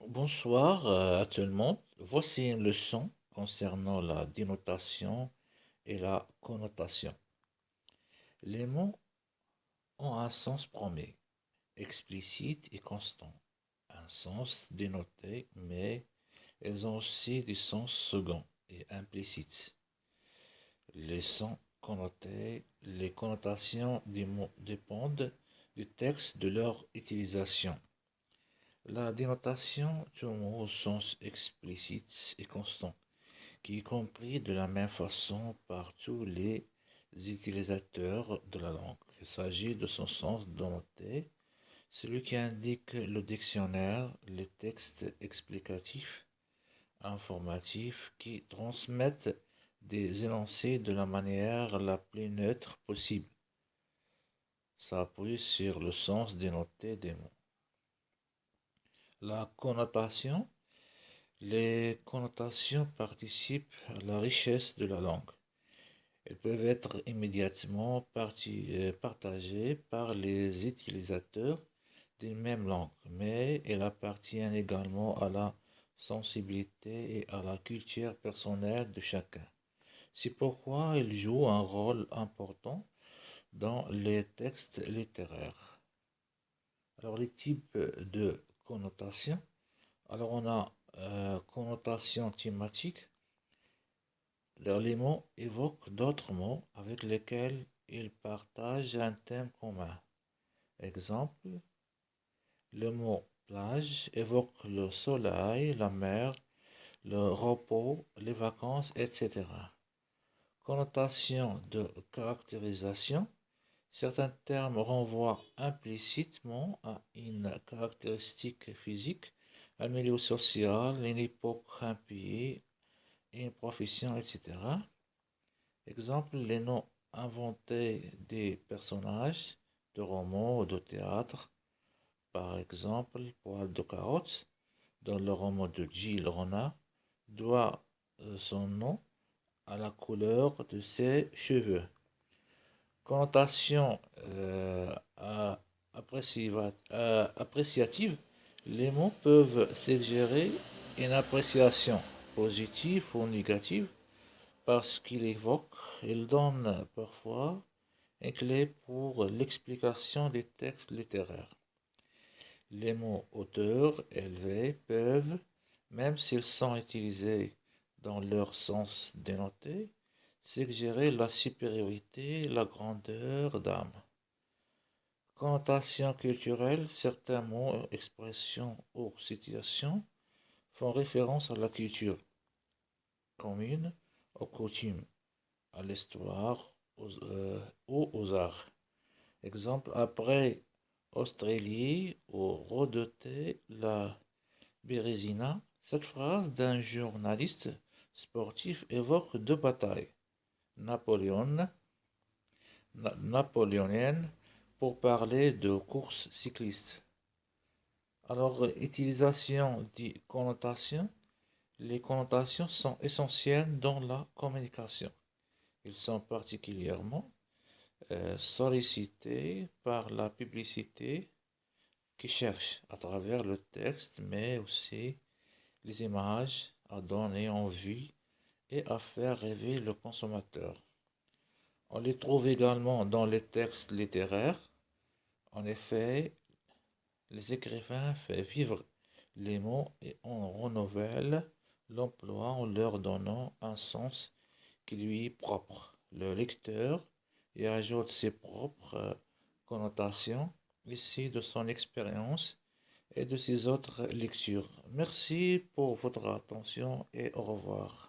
Bonsoir à tout le monde. Voici une leçon concernant la dénotation et la connotation. Les mots ont un sens premier, explicite et constant. Un sens dénoté, mais ils ont aussi des sens second et implicites. Les sons connotés, les connotations des mots dépendent du texte de leur utilisation. La dénotation est un mot au sens explicite et constant, qui est compris de la même façon par tous les utilisateurs de la langue. Il s'agit de son sens dénoté, celui qui indique le dictionnaire, les textes explicatifs, informatifs, qui transmettent des énoncés de la manière la plus neutre possible. Ça appuie sur le sens dénoté des mots. La connotation. Les connotations participent à la richesse de la langue. Elles peuvent être immédiatement partagées par les utilisateurs d'une même langue, mais elles appartiennent également à la sensibilité et à la culture personnelle de chacun. C'est pourquoi elles jouent un rôle important dans les textes littéraires. Alors, les types de connotations. Alors, on a connotation thématique. Les mots évoquent d'autres mots avec lesquels ils partagent un thème commun. Exemple, le mot plage évoque le soleil, la mer, le repos, les vacances, etc. Connotation de caractérisation. Certains termes renvoient implicitement à une caractéristique physique, un milieu social, une époque, un pays, une profession, etc. Exemple, les noms inventés des personnages de romans ou de théâtre. Par exemple, Poil de carotte, dans le roman de Gilles Renard, doit son nom à la couleur de ses cheveux. Connotation appréciative, les mots peuvent suggérer une appréciation positive ou négative parce qu'ils évoquent, ils donnent parfois une clé pour l'explication des textes littéraires. Les mots auteur élevé peuvent, même s'ils sont utilisés dans leur sens dénoté, suggérer la supériorité, la grandeur d'âme. Connotation culturelle, certains mots, expressions ou situations font référence à la culture commune, aux coutumes, à l'histoire ou aux arts. Exemple, après Australie ou redoter la Bérésina, cette phrase d'un journaliste sportif évoque deux batailles napoléoniennes pour parler de courses cyclistes. Alors, utilisation des connotations. Les connotations sont essentielles dans la communication. Ils sont particulièrement sollicités par la publicité qui cherche à travers le texte, mais aussi les images à donner envie et à faire rêver le consommateur. On les trouve également dans les textes littéraires. En effet, les écrivains font vivre les mots et on renouvelle l'emploi en leur donnant un sens qui lui est propre. Le lecteur y ajoute ses propres connotations issues de son expérience et de ses autres lectures. Merci pour votre attention et au revoir.